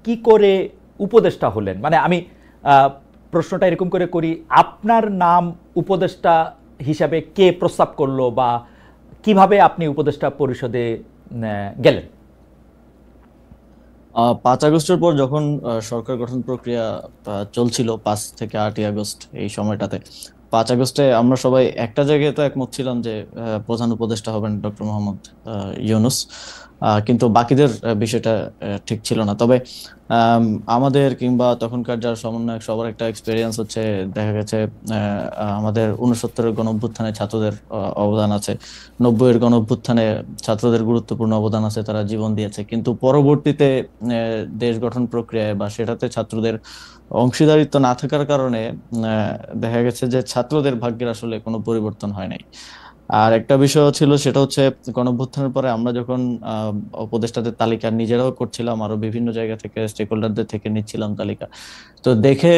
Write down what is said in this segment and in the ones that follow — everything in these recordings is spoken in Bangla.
কি করে উপদেষ্টা হলেন? মানে আমি প্রশ্নটা এরকম করে করি, আপনার নাম উপদেষ্টা হিসাবে কে প্রস্তাব করলো, বা কিভাবে আপনি উপদেষ্টা পরিষদে গেলেন? 5 আগস্টের পর যখন সরকার গঠন প্রক্রিয়া চলছিল, 5 থেকে 8 আগস্ট এই সময়টাতে, 5 আগস্টে আমরা সবাই একটা জায়গায় তো একমত ছিলাম যে প্রধান উপদেষ্টা হবেন ডক্টর মোহাম্মদ ইউনূস। কিন্তু বাকিদের বিষয়টা ঠিক ছিল না। তবে আম, আমাদের কিংবা তখনকার যারা সমন্বয়ক সবার একটা এক্সপেরিয়েন্স হচ্ছে, দেখা গেছে আমাদের 69-এর গণ অভ্যুত্থানে ছাত্রদের অবদান আছে, 90-এর গণ অভ্যুত্থানে ছাত্রদের গুরুত্বপূর্ণ অবদান আছে, তারা জীবন দিয়েছে। কিন্তু পরবর্তীতে দেশ গঠন প্রক্রিয়ায় বা সেটাতে ছাত্রদের অংশীদারিত্ব না থাকার কারণে দেখা গেছে যে ছাত্রদের ভাগ্যের আসলে কোনো পরিবর্তন হয় নাই। আর একটা বিষয় ছিল, সেটা হচ্ছে গণঅভ্যুত্থানের পরে আমরা যখন উপদেষ্টাদের তালিকা নিজেরাও করছিলাম, আরো বিভিন্ন জায়গা থেকে স্টেক হোল্ডারদের থেকে নিচ্ছিলাম তালিকা, তো দেখে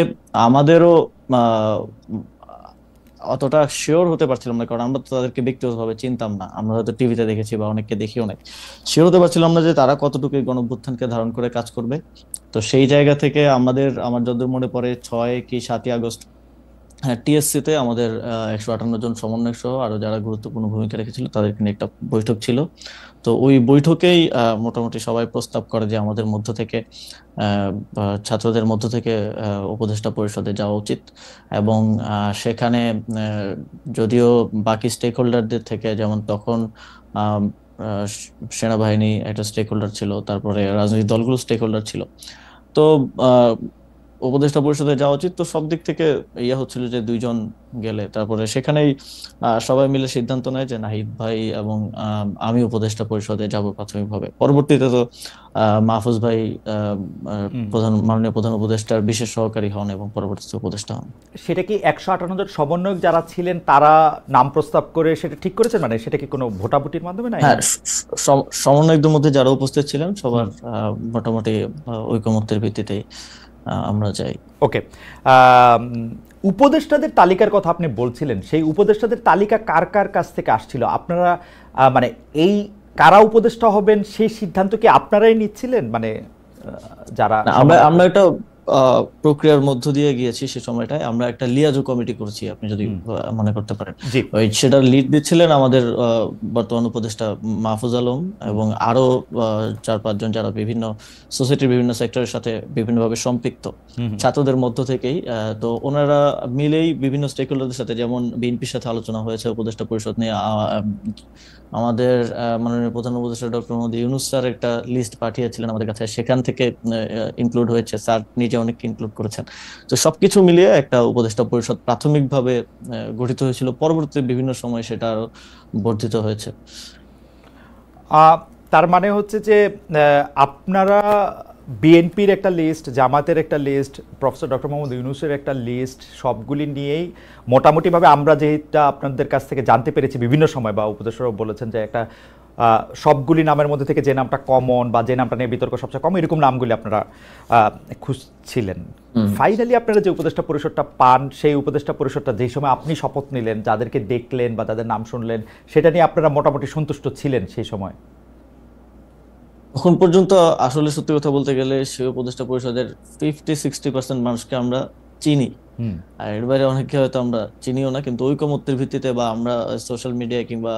আমাদেরও আহ, অতটা শিওর হতে পারছিলাম না, কারণ আমরা তো তাদেরকে ব্যক্তিগতভাবে চিনতাম না। আমরা হয়তো টিভিতে দেখেছি বা অনেককে দেখিও নাই, শিওর হতে পারছিলাম না যে তারা কতটুকু এই গণঅভ্যুত্থানকে ধারণ করে কাজ করবে। তো সেই জায়গা থেকে আমার যতদূর মনে পড়ে 6 কি 7 আগস্ট, হ্যাঁ, টিএসসি তে আমাদের 158 জন সমন্বয়ক সহ আরো যারা গুরুত্বপূর্ণ ভূমিকা রেখেছিল তাদেরকে নিয়ে একটা বৈঠক ছিল। তো ওই বৈঠকেই মোটামুটি সবাই প্রস্তাব করে যে আমাদের মধ্য থেকে বা ছাত্রদের মধ্য থেকে উপদেষ্টা পরিষদে যাওয়া উচিত। এবং সেখানে যদিও বাকি স্টেক হোল্ডারদের থেকে, যেমন তখন আহ, আহ, সেনাবাহিনী একটা স্টেক হোল্ডার ছিল, তারপরে রাজনৈতিক দলগুলো স্টেক হোল্ডার ছিল, তো উপদেষ্টা পরিষদে যাওয়া উচিত। তো সব দিক থেকে ইয়ে হচ্ছিল যে দুইজন গেলে, তারপরে সেখানেই সবাই মিলে সিদ্ধান্ত নেয় যে নাহিদ ভাই এবং আমি উপদেষ্টা পরিষদে যাব প্রাথমিকভাবে। পরবর্তীতে তো মাহফুজ ভাই মাননীয় প্রধান উপদেষ্টার বিশেষ সহকারী হন এবং পরবর্তীতে উপদেষ্টা হন। সেটা কি 158 জন সমন্বয়ক যারা ছিলেন তারা নাম প্রস্তাব করে সেটা ঠিক করেছেন? মানে সেটা কি কোনো ভোটাভুটির মাধ্যমে, না হ্যাঁ, এমনি? সমন্বয়কদের মধ্যে যারা উপস্থিত ছিলেন হুম। সবার মোটামুটি ঐকমত্যের ভিত্তিতেই আমরা যাই। ওকে। উপদেষ্টাদের তালিকার কথা আপনি বলছিলেন, সেই উপদেষ্টাদের তালিকা কার কার কাছ থেকে আসছিল? আপনারা মানে এই কারা উপদেষ্টা হবেন সেই সিদ্ধান্ত কি আপনারাই নিচ্ছিলেন, মানে যারা না, আমরা সমন্বয়ক? আমরা একটা প্রক্রিয়ার মধ্য দিয়ে গিয়েছি। সে সময়টায় আমরা একটা লিয়াজো কমিটি করেছি, আপনি যদি হুম। মনে করতে পারেন। জি। সেটার লিড দিচ্ছিলেন আমাদের বর্তমান উপদেষ্টা মাহফুজ আলম, হুম। এবং আরো 4-5 জন যারা বিভিন্ন সোসাইটির বিভিন্ন সেক্টরের সাথে বিভিন্নভাবে সম্পৃক্ত, হুম। হুম। ছাত্রদের মধ্য থেকেই। তো ওনারা মিলেই বিভিন্ন স্টেক হোল্ডারদের সাথে, যেমন বিএনপির সাথে আলোচনা হয়েছে উপদেষ্টা পরিষদ নিয়ে। আমাদের মাননীয় প্রধান উপদেষ্টা ডক্টর মোহাম্মদ ইউনূস স্যার একটা লিস্ট পাঠিয়েছিলেন আমাদের কাছে, সেখান থেকে ইনক্লুড হয়েছে, স্যার নিজে অনেককে ইনক্লুড করেছেন। তো সবকিছু মিলিয়ে একটা উপদেষ্টা পরিষদ প্রাথমিকভাবে গঠিত হয়েছিল। পরবর্তীতে বিভিন্ন সময় সেটা আরো বর্ধিত হয়েছে। তার মানে হচ্ছে যে আপনারা বিএনপির একটা লিস্ট, জামাতের একটা লিস্ট, প্রফেসর ডক্টর মোহাম্মদ ইউনূসের একটা লিস্ট, সবগুলি নিয়েই মোটামুটিভাবে আমরা যেটা আপনাদের কাছ থেকে জানতে পেরেছি বিভিন্ন সময়, বা উপদেষ্টারাও বলেছেন যে একটা সবগুলি নামের মধ্যে থেকে যে নামটা কমন বা যে নামটা নিয়ে বিতর্ক সবচেয়ে কম, এরকম নামগুলি আপনারা খুঁজছিলেন। হুম। ফাইনালি আপনারা যে উপদেষ্টা পরিষদটা পান, সেই উপদেষ্টা পরিষদটা যেই সময় আপনি শপথ নিলেন, যাদেরকে দেখলেন বা তাদের নাম শুনলেন, সেটা নিয়ে আপনারা মোটামুটি সন্তুষ্ট ছিলেন সেই সময়? এখন পর্যন্ত আসলে সত্যি কথা বলতে গেলে সে উপদেষ্টা পরিষদের 50-60% মানুষকে আমরা চিনি। হুম। আর এর বাইরে অনেককে হয়তো আমরা চিনিও না, কিন্তু ঐকমত্যের ভিত্তিতে বা আমরা সোশ্যাল মিডিয়া কিংবা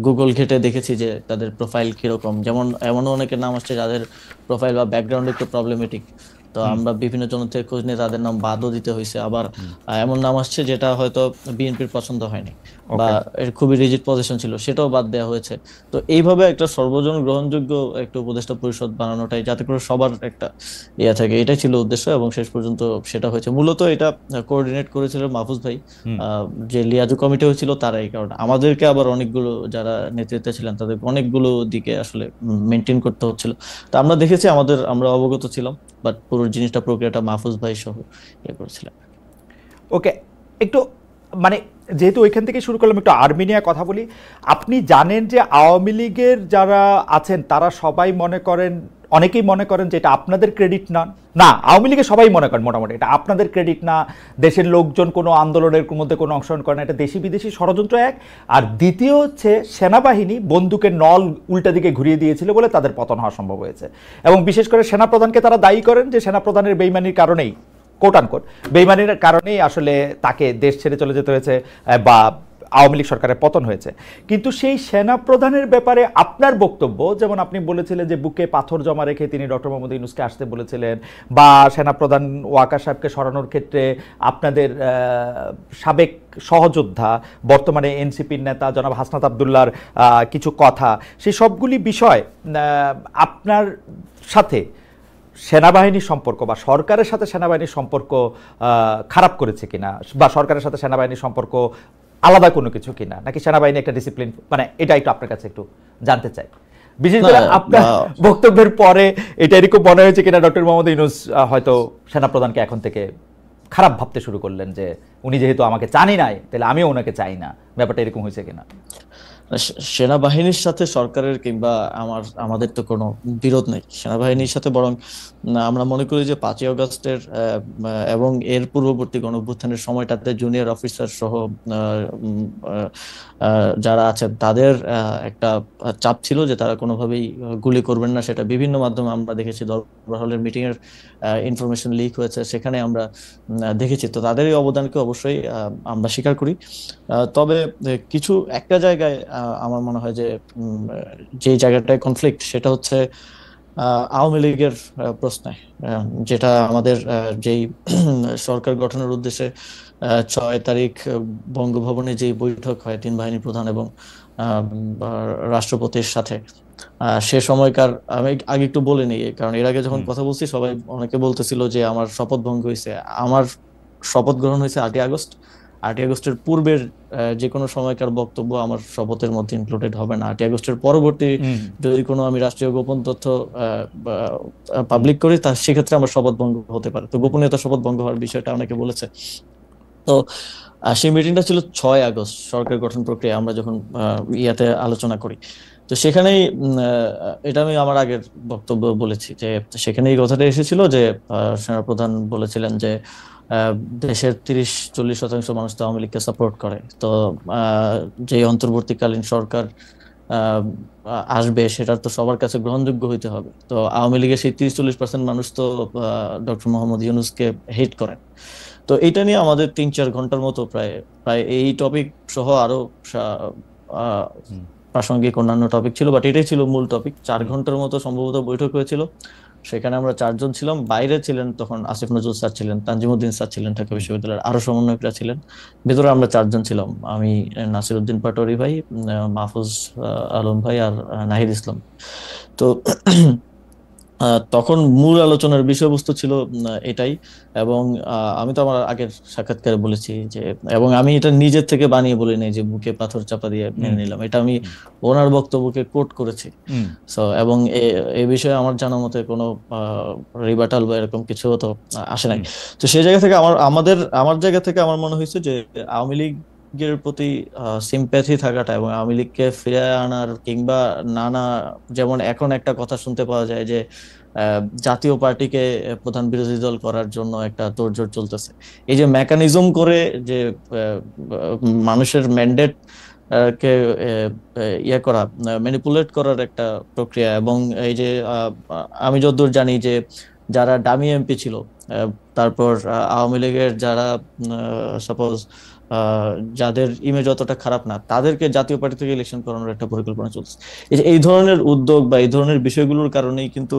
গুগল ঘেটে দেখেছি যে তাদের প্রোফাইল কিরকম। যেমন এমনও অনেকের নাম আসছে যাদের প্রোফাইল বা ব্যাকগ্রাউন্ড একটু প্রবলেমেটিক, তো হুম। আমরা বিভিন্ন জন থেকে খোঁজ নিয়ে তাদের নাম বাদও দিতে হয়েছে। আবার হুম। এমন নাম আসছে যেটা হয়তো বিএনপির পছন্দ হয়নি বা ওকে। এর খুবই রিজিড পজিশন ছিল, সেটাও বাদ দেওয়া হয়েছে। তো এইভাবে একটা সর্বজন গ্রহণযোগ্য একটা উপদেষ্টা পরিষদ বানানোটাই, যাতে করে সবার একটা ইয়ে থাকে, এটাই ছিল উদ্দেশ্য এবং শেষ পর্যন্ত সেটা হয়েছে। মূলত এটা কোঅর্ডিনেট করেছিলেন মাহফুজ ভাই। হুম। আহ, যে লিয়াজু কমিটি হয়েছিল তারা, এই কারণে আমাদেরকে আবার অনেকগুলো যারা নেতৃত্বে ছিলেন তাদের অনেকগুলো দিকে আসলে মেনটেন করতে হচ্ছিল। তো আমরা দেখেছি, আমরা অবগত ছিলাম, বাট পুরো জিনিসটা প্রক্রিয়াটা মাহফুজ ভাই সহ ইয়ে করেছিলেন। ওকে। একটু মানে যেহেতু ওইখান থেকে শুরু করলাম, একটু আর্মি নিয়ে কথা বলি। আপনি জানেন যে আওয়ামী লীগের যারা আছেন তারা সবাই মনে করেন, অনেকেই মনে করেন যে এটা আপনাদের ক্রেডিট না। না, আওয়ামী লীগের সবাই মনে করেন মোটামুটি এটা আপনাদের ক্রেডিট না, দেশের লোকজন কোনো আন্দোলনের মধ্যে কোনো অংশগ্রহণ করে না, এটা দেশি বিদেশি ষড়যন্ত্র এক। আর দ্বিতীয় হচ্ছে সেনাবাহিনী বন্দুকের নল উল্টা দিকে ঘুরিয়ে দিয়েছিল বলে তাদের পতন হওয়া সম্ভব হয়েছে। এবং বিশেষ করে সেনাপ্রধানকে তারা দায়ী করেন যে সেনাপ্রধানের বেইমানির কারণেই, কোট আনকোট বেইমানির কারণেই আসলে তাকে দেশ ছেড়ে চলে যেতে হয়েছে বা আওয়ামী লীগ সরকারের পতন হয়েছে। কিন্তু সেই সেনাপ্রধানের ব্যাপারে আপনার বক্তব্য, যেমন আপনি বলেছিলেন যে বুকে পাথর জমা রেখে তিনি ডক্টর মোহাম্মদ ইউনূসকে আসতে বলেছিলেন, বা সেনাপ্রধান ওয়াকার সাহেবকে সরানোর ক্ষেত্রে আপনাদের সাবেক সহযোদ্ধা বর্তমানে এনসিপির নেতা জনাব হাসনাত আবদুল্লাহর কিছু কথা, সেই সবগুলি বিষয় আপনার সাথে সেনাবাহিনীর সম্পর্ক বা সরকারের সাথে সেনাবাহিনীর সম্পর্ক খারাপ করেছে কিনা, বা সরকারের সাথে সেনাবাহিনীর সম্পর্ক আলাদা কোনো কিছু কিনা, নাকি সেনাবাহিনী একটা ডিসিপ্লিন, মানে এটা একটু আপনার কাছে একটু জানতে চাই। বিশেষ করে আপনার বক্তব্যের পরে এটা এরকম মনে হয়েছে কিনা ডক্টর মোহাম্মদ ইউনূস হয়তো সেনাপ্রধানকে এখন থেকে খারাপ ভাবতে শুরু করলেন যে উনি যেহেতু আমাকে চানই নাই তাহলে আমিও ওনাকে চাই না, ব্যাপারটা এরকম হয়েছে কিনা? সেনাবাহিনীর সাথে সরকারের কিংবা আমাদের তো কোনো বিরোধ নেই সেনাবাহিনীর সাথে, বরং আমরা মনে করি যে 5ই আগস্টের এবং এর পূর্ববর্তী গণঅভ্যুত্থানের সময়টাতে জুনিয়র অফিসার সহ যারা আছেন তাদের একটা চাপ ছিল যে তারা কোনোভাবেই গুলি করবেন না। সেটা বিভিন্ন মাধ্যমে আমরা দেখেছি, দরবার হলের মিটিং এর ইনফরমেশন লিক হয়েছে, সেখানে আমরা দেখেছি। তো তাদের এই অবদানকে অবশ্যই আমরা স্বীকার করি। তবে কিছু একটা জায়গায় আমার মনে হয় যে জায়গাটায় কনফ্লিক্ট সেটা হচ্ছে আওয়ামী লীগের প্রশ্নে, যেটা আমাদের যেই সরকার গঠনের উদ্দেশ্যে 6 তারিখ বঙ্গভবনে যে বৈঠক হয় 3 বাহিনী প্রধান এবং রাষ্ট্রপতির সাথে, সে সময়কার আমি আগে একটু বলে নিই, কারণ এর আগে যখন কথা বলছি সবাই অনেকে বলতেছিল যে আমার শপথ ভঙ্গ হয়েছে। আমার শপথ গ্রহণ হয়েছে 8ই আগস্ট। 8ই আগস্টের পূর্বের যে কোনো সময়কার বক্তব্য আমার শপথের মধ্যে ইনক্লুডেড হবে না। 8ই আগস্টের পরবর্তী যদি কোনো আমি রাষ্ট্রীয় গোপন তথ্য পাবলিক করি তা সেক্ষেত্রে আমার শপথ ভঙ্গ হতে পারে। তো গোপনীয়তা শপথ ভঙ্গ হওয়ার বিষয়টা অনেকে বলেছে। তো সেই মিটিংটা ছিল 6 আগস্ট, সরকার গঠন প্রক্রিয়া আমরা যখন ইয়াতে আলোচনা করি। তো সেখানেই এটা আমি আমার আগের বক্তব্য বলেছি যে সেখানে এই কথাটা এসেছিল যে সেনাপ্রধান বলেছিলেন যে দেশের 30-40% মানুষ তো আওয়ামী লীগকে সাপোর্ট করে। তো যে অন্তর্বর্তীকালীন সরকার আসবে সেটার তো সবার কাছে গ্রহণযোগ্য হইতে হবে। তো আওয়ামী লীগের সেই 30-40% মানুষ তো ডক্টর মোহাম্মদ ইউনূসকে হেট করেন। তো এটা নিয়ে আমাদের 3-4 ঘন্টার মতো প্রায় এই টপিক সহ আরো প্রাসঙ্গিক অন্যান্য টপিক ছিল, বাট এটাই ছিল মূল টপিক। 4 ঘন্টার মতো সম্ভবত বৈঠক হয়েছিল। সেখানে আমরা 4 জন ছিলাম। বাইরে ছিলেন তখন আসিফ নজরুল স্যার ছিলেন, তানজিমউদ্দিন স্যার ছিলেন ঢাকা বিশ্ববিদ্যালয়ের, আরো সমন্বয়করা ছিলেন। ভেতরে আমরা 4 জন ছিলাম, আমি, নাসিরউদ্দিন পাটোয়ারি ভাই, মাহফুজ আলম ভাই আর নাহিদ ইসলাম। তো তখন মূল আলোচনার বিষয়বস্তু ছিল এটাই। এবং আমি তো আমার আগের সাক্ষাৎকারে বলেছি যে, এবং আমি এটা নিজের থেকে বানিয়ে বলি নাই যে বুকে পাথর চাপা দিয়ে মেনে নিলাম, এটা আমি ওনার বক্তব্যকে কোট করেছি। সো এবং এই বিষয়ে আমার জানা মতে কোনো রিবাটাল বা এরকম কিছু তো আসে নাই। তো সেই জায়গা থেকে আমার জায়গা থেকে আমার মনে হয়েছে যে আওয়ামী লীগের প্রতি সিম্প্যাথি থাকাটা এবং আওয়ামী লীগকে ফিরে আনার কিংবা নানা, যেমন এখন একটা কথা শুনতে পাওয়া যায় যে জাতীয় পার্টিকে প্রধান বিরোধী দল করার জন্য একটা তোড়জোড় চলতেছে। এই যে মেকানিজম করে যে মানুষের ম্যান্ডেট কে ইয়ে করা, ম্যানিপুলেট করার একটা প্রক্রিয়া। এবং এই যে আমি যতদূর জানি যে যারা ডামি এমপি ছিল, তারপর আওয়ামী লীগের যারা সাপোজ যাদের ইমেজ অতটা খারাপ না, তাদেরকে জাতীয় পার্টি থেকে ইলেকশন করানোর একটা পরিকল্পনা চলছে। এই ধরনের উদ্যোগ বা এই ধরনের বিষয়গুলোর কারণেই কিন্তু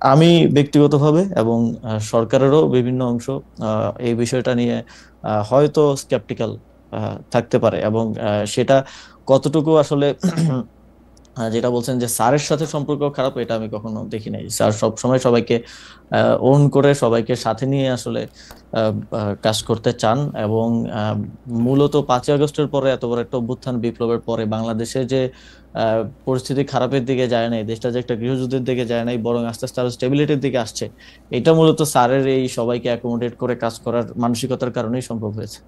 আমি ব্যক্তিগতভাবে এবং সরকারেরও বিভিন্ন অংশ এই বিষয়টা নিয়ে হয়তো স্কেপটিক্যাল থাকতে পারে। এবং সেটা কতটুকু আসলে যেটা বলছেন যে স্যারের সাথে সম্পর্ক খারাপ, এটা আমি কখনো দেখি নাই। স্যার সবসময় সবাইকে ওন করে, সবাইকে সাথে নিয়ে আসলে কাজ করতে চান। এবং মূলত 5ই আগস্টের পরে, এত বড় একটা অভ্যুত্থান বিপ্লবের পরে বাংলাদেশে যে পরিস্থিতি খারাপের দিকে যায় নাই, দেশটা যে একটা গৃহযুদ্ধের দিকে যায় নাই, বরং আস্তে আস্তে আরো স্টেবিলিটির দিকে আসছে, এটা মূলত স্যারের এই সবাইকে অ্যাকোমোডেট করে কাজ করার মানসিকতার কারণেই সম্ভব হয়েছে।